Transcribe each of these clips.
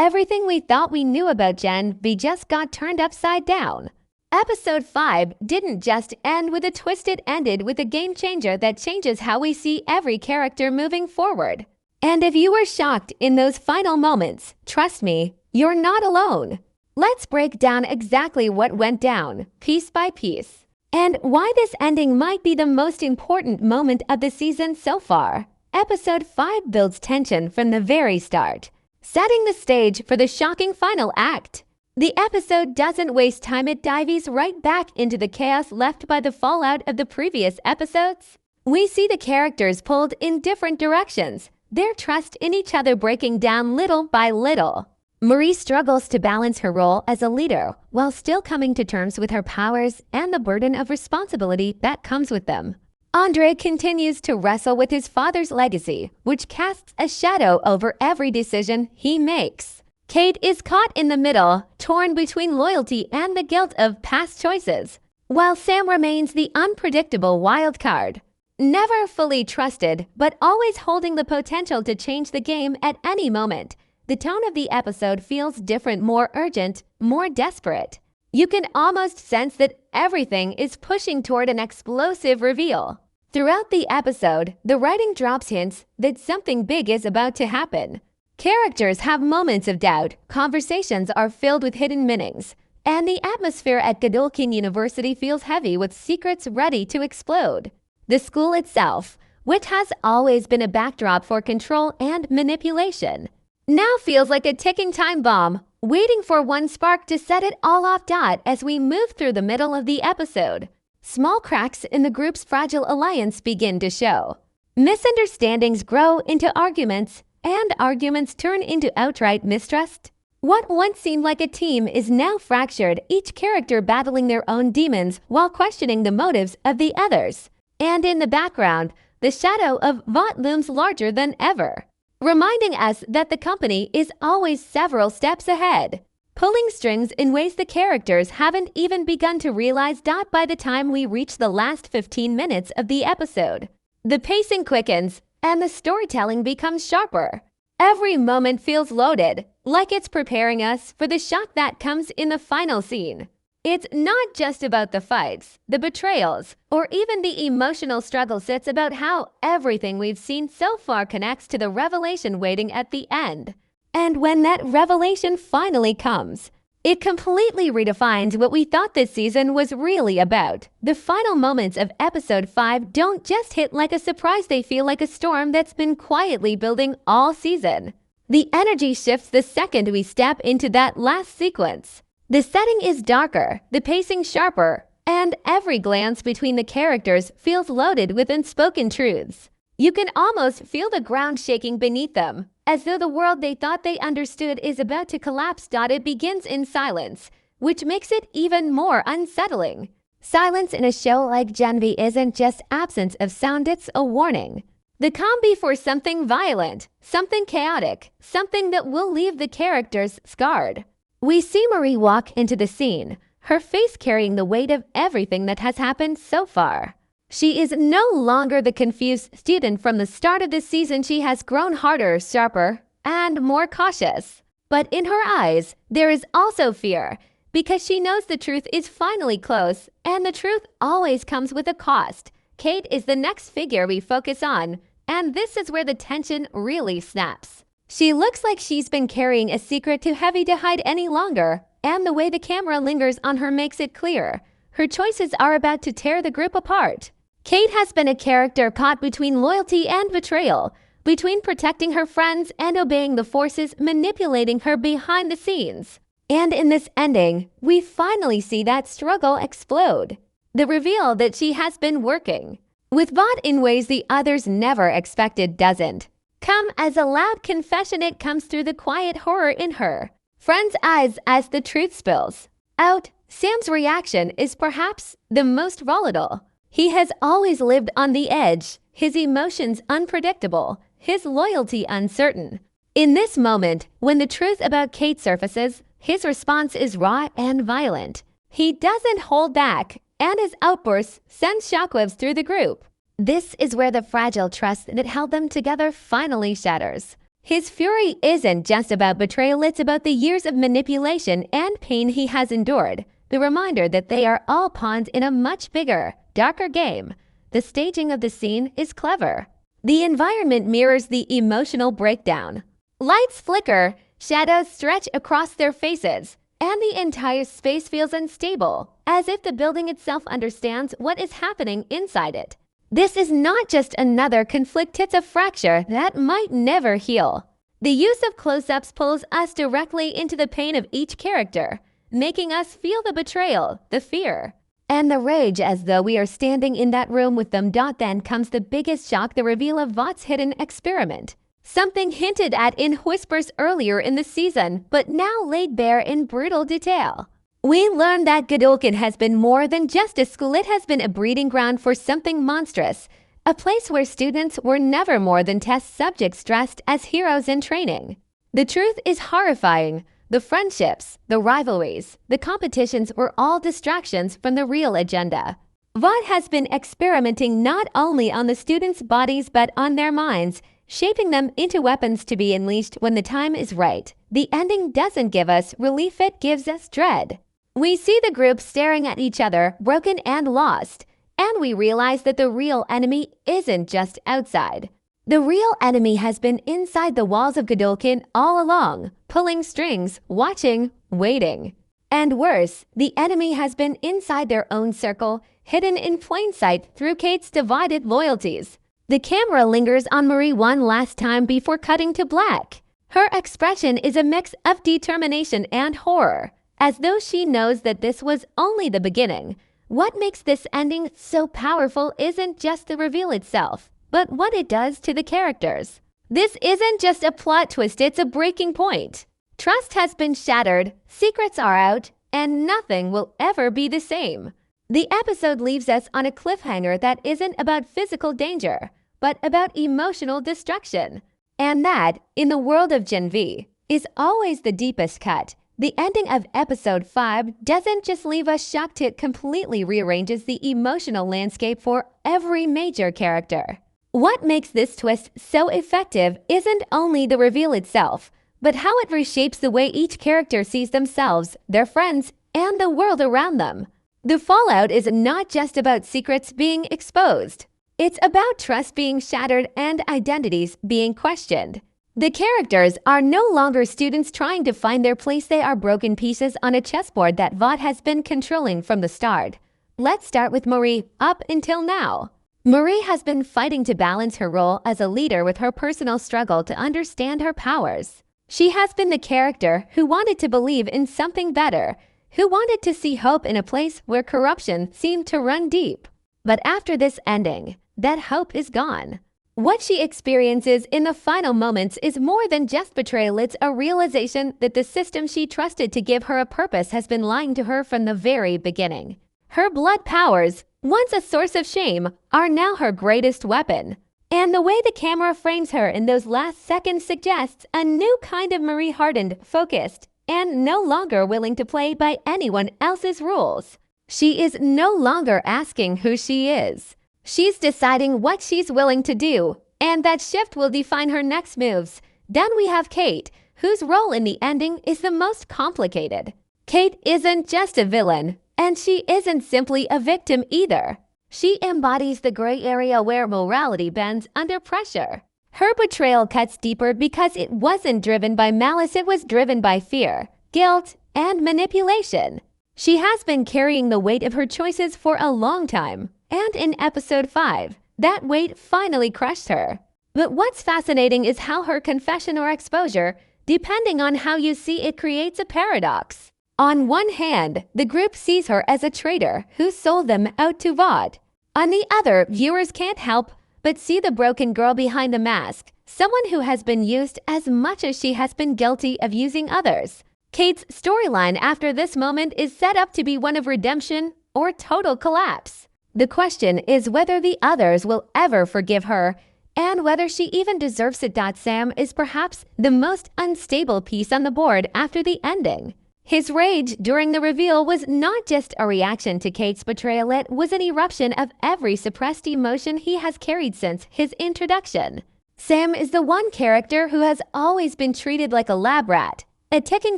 Everything we thought we knew about Gen V just got turned upside down. Episode 5 didn't just end with a twist, it ended with a game changer that changes how we see every character moving forward. And if you were shocked in those final moments, trust me, you're not alone. Let's break down exactly what went down, piece by piece, and why this ending might be the most important moment of the season so far. Episode 5 builds tension from the very start, setting the stage for the shocking final act. The episode doesn't waste time, it dives right back into the chaos left by the fallout of the previous episodes. We see the characters pulled in different directions, their trust in each other breaking down little by little. Marie struggles to balance her role as a leader while still coming to terms with her powers and the burden of responsibility that comes with them. Andre continues to wrestle with his father's legacy, which casts a shadow over every decision he makes. Cate is caught in the middle, torn between loyalty and the guilt of past choices, while Sam remains the unpredictable wild card. Never fully trusted, but always holding the potential to change the game at any moment. The tone of the episode feels different, more urgent, more desperate. You can almost sense that everything is pushing toward an explosive reveal. Throughout the episode, the writing drops hints that something big is about to happen. Characters have moments of doubt, conversations are filled with hidden meanings, and the atmosphere at Godolkin University feels heavy with secrets ready to explode. The school itself, which has always been a backdrop for control and manipulation, now feels like a ticking time bomb, waiting for one spark to set it all off. As we move through the middle of the episode, small cracks in the group's fragile alliance begin to show. Misunderstandings grow into arguments, and arguments turn into outright mistrust. What once seemed like a team is now fractured, each character battling their own demons while questioning the motives of the others. And in the background, the shadow of Vought looms larger than ever, reminding us that the company is always several steps ahead, pulling strings in ways the characters haven't even begun to realize. By the time we reach the last 15 minutes of the episode, the pacing quickens, and the storytelling becomes sharper. Every moment feels loaded, like it's preparing us for the shock that comes in the final scene. It's not just about the fights, the betrayals, or even the emotional struggles. It's about how everything we've seen so far connects to the revelation waiting at the end. And when that revelation finally comes, it completely redefines what we thought this season was really about. The final moments of episode 5 don't just hit like a surprise, they feel like a storm that's been quietly building all season. The energy shifts the second we step into that last sequence. The setting is darker, the pacing sharper, and every glance between the characters feels loaded with unspoken truths. You can almost feel the ground shaking beneath them, as though the world they thought they understood is about to collapse. It begins in silence, which makes it even more unsettling. Silence in a show like Gen V isn't just absence of sound, it's a warning. The calm before something violent, something chaotic, something that will leave the characters scarred. We see Marie walk into the scene, her face carrying the weight of everything that has happened so far. She is no longer the confused student from the start of the season. She has grown harder, sharper, and more cautious. But in her eyes, there is also fear, because she knows the truth is finally close, and the truth always comes with a cost. Cate is the next figure we focus on, and this is where the tension really snaps. She looks like she's been carrying a secret too heavy to hide any longer, and the way the camera lingers on her makes it clear. Her choices are about to tear the group apart. Cate has been a character caught between loyalty and betrayal, between protecting her friends and obeying the forces manipulating her behind the scenes. And in this ending, we finally see that struggle explode. The reveal that she has been working with Vought in ways the others never expected doesn't come as a loud confession. It comes through the quiet horror in her friend's eyes as the truth spills out. Sam's reaction is perhaps the most volatile. He has always lived on the edge, his emotions unpredictable, his loyalty uncertain. In this moment, when the truth about Cate surfaces, his response is raw and violent. He doesn't hold back, and his outbursts send shockwaves through the group. This is where the fragile trust that held them together finally shatters. His fury isn't just about betrayal, it's about the years of manipulation and pain he has endured. The reminder that they are all pawns in a much bigger, darker game. The staging of the scene is clever. The environment mirrors the emotional breakdown. Lights flicker, shadows stretch across their faces, and the entire space feels unstable, as if the building itself understands what is happening inside it. This is not just another conflict, it's a fracture that might never heal. The use of close-ups pulls us directly into the pain of each character, making us feel the betrayal, the fear, and the rage as though we are standing in that room with them. Then comes the biggest shock, the reveal of Vought's hidden experiment. Something hinted at in whispers earlier in the season, but now laid bare in brutal detail. We learn that Godolkin has been more than just a school. It has been a breeding ground for something monstrous, a place where students were never more than test subjects dressed as heroes in training. The truth is horrifying. The friendships, the rivalries, the competitions were all distractions from the real agenda. Vought has been experimenting not only on the students' bodies but on their minds, shaping them into weapons to be unleashed when the time is right. The ending doesn't give us relief, it gives us dread. We see the group staring at each other, broken and lost, and we realize that the real enemy isn't just outside. The real enemy has been inside the walls of Godolkin all along, pulling strings, watching, waiting. And worse, the enemy has been inside their own circle, hidden in plain sight through Cate's divided loyalties. The camera lingers on Marie one last time before cutting to black. Her expression is a mix of determination and horror, as though she knows that this was only the beginning. What makes this ending so powerful isn't just the reveal itself, but what it does to the characters. This isn't just a plot twist, it's a breaking point. Trust has been shattered, secrets are out, and nothing will ever be the same. The episode leaves us on a cliffhanger that isn't about physical danger, but about emotional destruction. And that, in the world of Gen V, is always the deepest cut. The ending of episode 5 doesn't just leave us shocked, it completely rearranges the emotional landscape for every major character. What makes this twist so effective isn't only the reveal itself, but how it reshapes the way each character sees themselves, their friends, and the world around them. The fallout is not just about secrets being exposed. It's about trust being shattered and identities being questioned. The characters are no longer students trying to find their place, they are broken pieces on a chessboard that Vought has been controlling from the start. Let's start with Marie. Up until now, Marie has been fighting to balance her role as a leader with her personal struggle to understand her powers. She has been the character who wanted to believe in something better, who wanted to see hope in a place where corruption seemed to run deep. But after this ending, that hope is gone. What she experiences in the final moments is more than just betrayal, it's a realization that the system she trusted to give her a purpose has been lying to her from the very beginning. Her blood powers, once a source of shame, are now her greatest weapon. And the way the camera frames her in those last seconds suggests a new kind of Marie, hardened, focused, and no longer willing to play by anyone else's rules. She is no longer asking who she is. She's deciding what she's willing to do, and that shift will define her next moves. Then we have Cate, whose role in the ending is the most complicated. Cate isn't just a villain, and she isn't simply a victim either. She embodies the gray area where morality bends under pressure. Her betrayal cuts deeper because it wasn't driven by malice, it was driven by fear, guilt, and manipulation. She has been carrying the weight of her choices for a long time. And in episode 5, that weight finally crushed her. But what's fascinating is how her confession or exposure, depending on how you see it, creates a paradox. On one hand, the group sees her as a traitor who sold them out to Vought. On the other, viewers can't help but see the broken girl behind the mask, someone who has been used as much as she has been guilty of using others. Cate's storyline after this moment is set up to be one of redemption or total collapse. The question is whether the others will ever forgive her, and whether she even deserves it. Sam is perhaps the most unstable piece on the board after the ending. His rage during the reveal was not just a reaction to Cate's betrayal, it was an eruption of every suppressed emotion he has carried since his introduction. Sam is the one character who has always been treated like a lab rat, a ticking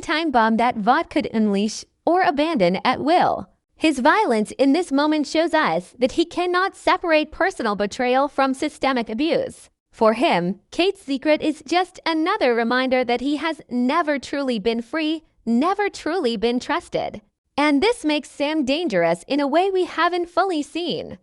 time bomb that Vought could unleash or abandon at will. His violence in this moment shows us that he cannot separate personal betrayal from systemic abuse. For him, Cate's secret is just another reminder that he has never truly been free, never truly been trusted. And this makes Sam dangerous in a way we haven't fully seen.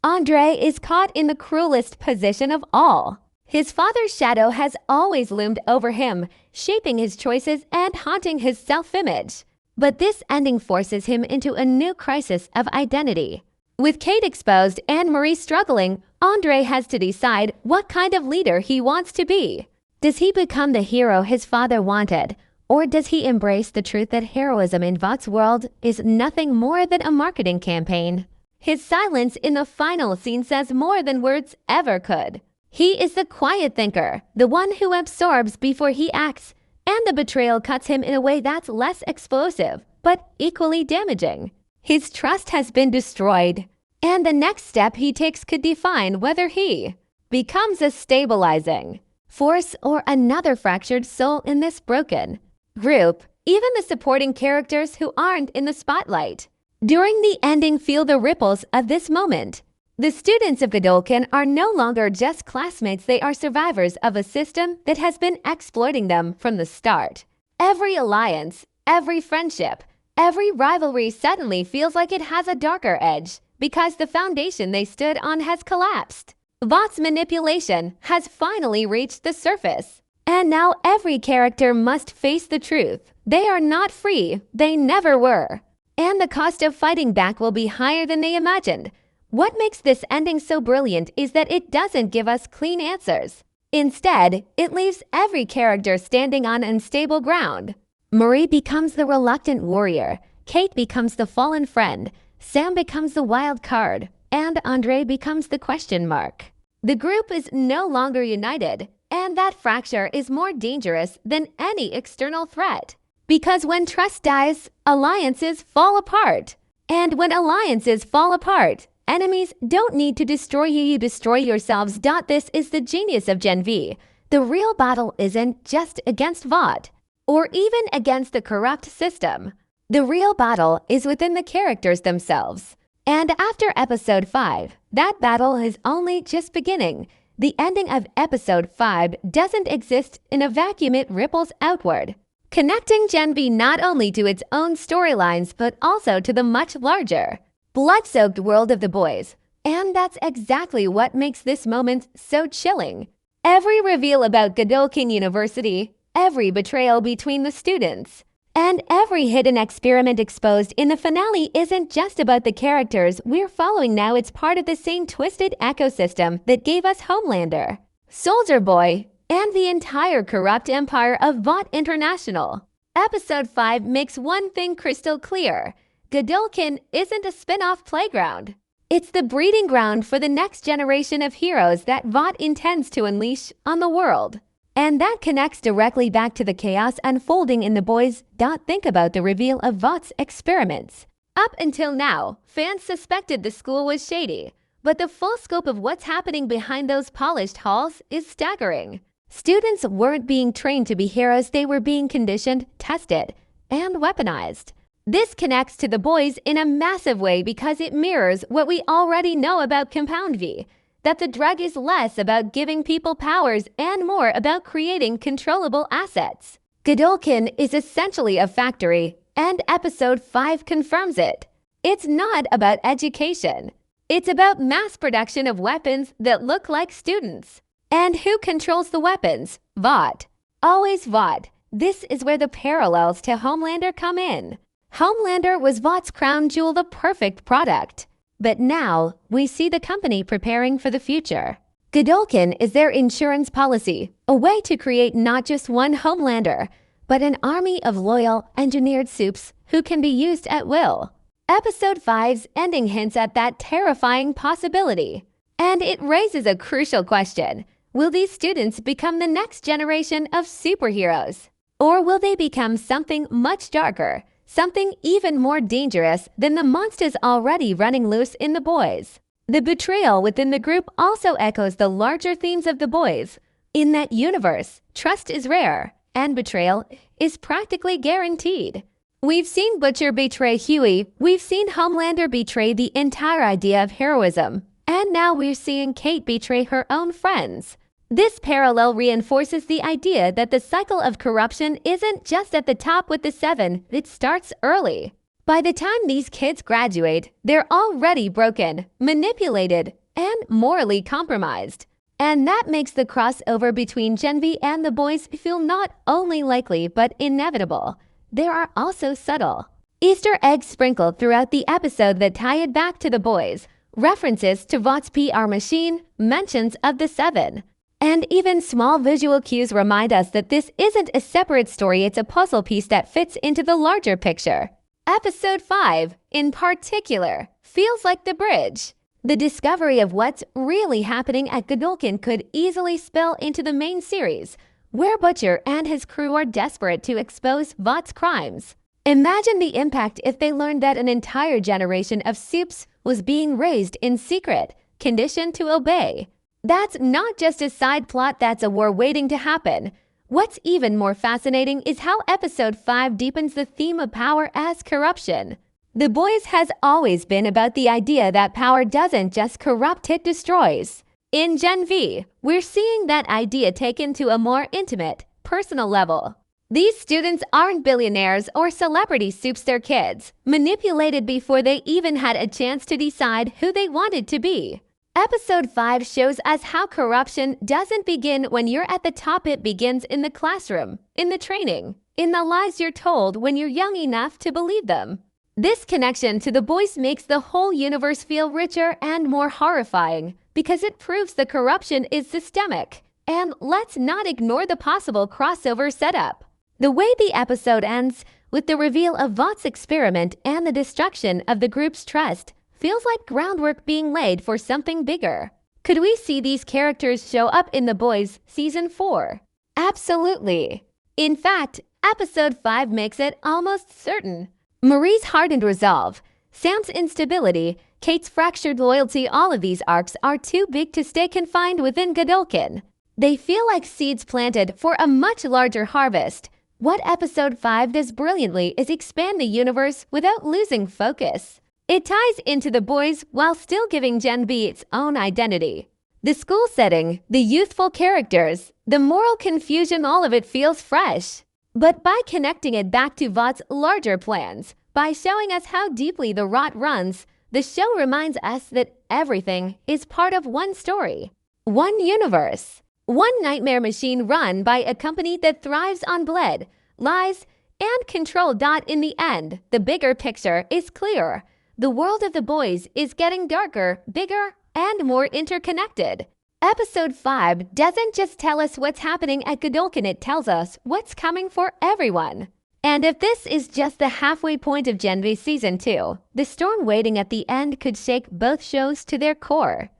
Andre is caught in the cruelest position of all. His father's shadow has always loomed over him, shaping his choices and haunting his self-image. But this ending forces him into a new crisis of identity. With Cate exposed and Marie struggling, Andre has to decide what kind of leader he wants to be. Does he become the hero his father wanted, or does he embrace the truth that heroism in Vaught's world is nothing more than a marketing campaign? His silence in the final scene says more than words ever could. He is the quiet thinker, the one who absorbs before he acts, and the betrayal cuts him in a way that's less explosive, but equally damaging. His trust has been destroyed, and the next step he takes could define whether he becomes a stabilizing force or another fractured soul in this broken group, even the supporting characters who aren't in the spotlight. During the ending, feel the ripples of this moment. The students of Godolkin are no longer just classmates, they are survivors of a system that has been exploiting them from the start. Every alliance, every friendship, every rivalry suddenly feels like it has a darker edge because the foundation they stood on has collapsed. Vaught's manipulation has finally reached the surface. And now every character must face the truth. They are not free, they never were. And the cost of fighting back will be higher than they imagined. What makes this ending so brilliant is that it doesn't give us clean answers. Instead, it leaves every character standing on unstable ground. Marie becomes the reluctant warrior, Cate becomes the fallen friend, Sam becomes the wild card, and Andre becomes the question mark. The group is no longer united, and that fracture is more dangerous than any external threat. Because when trust dies, alliances fall apart. And when alliances fall apart, enemies don't need to destroy you, you destroy yourselves. This is the genius of Gen V. The real battle isn't just against Vought, or even against the corrupt system. The real battle is within the characters themselves. And after episode 5, that battle is only just beginning. The ending of episode 5 doesn't exist in a vacuum, it ripples outward, connecting Gen V not only to its own storylines but also to the much larger, blood-soaked world of the boys. And that's exactly what makes this moment so chilling. Every reveal about Godolkin University, every betrayal between the students, and every hidden experiment exposed in the finale isn't just about the characters we're following now, it's part of the same twisted ecosystem that gave us Homelander, Soldier Boy, and the entire corrupt empire of Vought International. Episode 5 makes one thing crystal clear. Godolkin isn't a spin-off playground. It's the breeding ground for the next generation of heroes that Vought intends to unleash on the world. And that connects directly back to the chaos unfolding in the boys. Think about the reveal of Vaught's experiments. Up until now, fans suspected the school was shady, but the full scope of what's happening behind those polished halls is staggering. Students weren't being trained to be heroes, they were being conditioned, tested, and weaponized. This connects to the boys in a massive way because it mirrors what we already know about Compound V, that the drug is less about giving people powers and more about creating controllable assets. Godolkin is essentially a factory, and episode 5 confirms it. It's not about education. It's about mass production of weapons that look like students. And who controls the weapons? Vought. Always Vought. This is where the parallels to Homelander come in. Homelander was Vaught's crown jewel, the perfect product. But now, we see the company preparing for the future. Godolkin is their insurance policy, a way to create not just one Homelander, but an army of loyal, engineered soups who can be used at will. Episode 5's ending hints at that terrifying possibility. And it raises a crucial question. Will these students become the next generation of superheroes? Or will they become something much darker? Something even more dangerous than the monsters already running loose in the boys. The betrayal within the group also echoes the larger themes of the boys. In that universe, trust is rare, and betrayal is practically guaranteed. We've seen Butcher betray Huey, we've seen Homelander betray the entire idea of heroism, and now we're seeing Cate betray her own friends. This parallel reinforces the idea that the cycle of corruption isn't just at the top with the seven, it starts early. By the time these kids graduate, they're already broken, manipulated, and morally compromised. And that makes the crossover between Gen V and the boys feel not only likely but inevitable. There are also subtle Easter eggs sprinkled throughout the episode that tie it back to the boys, references to Vought's PR machine, mentions of the seven. And even small visual cues remind us that this isn't a separate story, it's a puzzle piece that fits into the larger picture. Episode 5, in particular, feels like the bridge. The discovery of what's really happening at Godolkin could easily spill into the main series, where Butcher and his crew are desperate to expose Vought's crimes. Imagine the impact if they learned that an entire generation of Supes was being raised in secret, conditioned to obey. That's not just a side plot, that's a war waiting to happen. What's even more fascinating is how Episode 5 deepens the theme of power as corruption. The Boys has always been about the idea that power doesn't just corrupt, it destroys. In Gen V, we're seeing that idea taken to a more intimate, personal level. These students aren't billionaires or celebrity soupster kids, manipulated before they even had a chance to decide who they wanted to be. Episode 5 shows us how corruption doesn't begin when you're at the top, it begins in the classroom, in the training, in the lies you're told when you're young enough to believe them. This connection to the boys makes the whole universe feel richer and more horrifying because it proves the corruption is systemic. And let's not ignore the possible crossover setup. The way the episode ends, with the reveal of Vought's experiment and the destruction of the group's trust, feels like groundwork being laid for something bigger. Could we see these characters show up in The Boys Season 4? Absolutely. In fact, Episode 5 makes it almost certain. Marie's hardened resolve, Sam's instability, Cate's fractured loyalty, all of these arcs are too big to stay confined within Godolkin. They feel like seeds planted for a much larger harvest. What Episode 5 does brilliantly is expand the universe without losing focus. It ties into The Boys while still giving Gen V its own identity. The school setting, the youthful characters, the moral confusion, all of it feels fresh. But by connecting it back to Vought's larger plans, by showing us how deeply the rot runs, the show reminds us that everything is part of one story, one universe, one nightmare machine run by a company that thrives on blood, lies, and control. In the end, the bigger picture is clear. The world of The Boys is getting darker, bigger, and more interconnected. Episode 5 doesn't just tell us what's happening at Godolkin, it tells us what's coming for everyone. And if this is just the halfway point of Gen V Season 2, the storm waiting at the end could shake both shows to their core.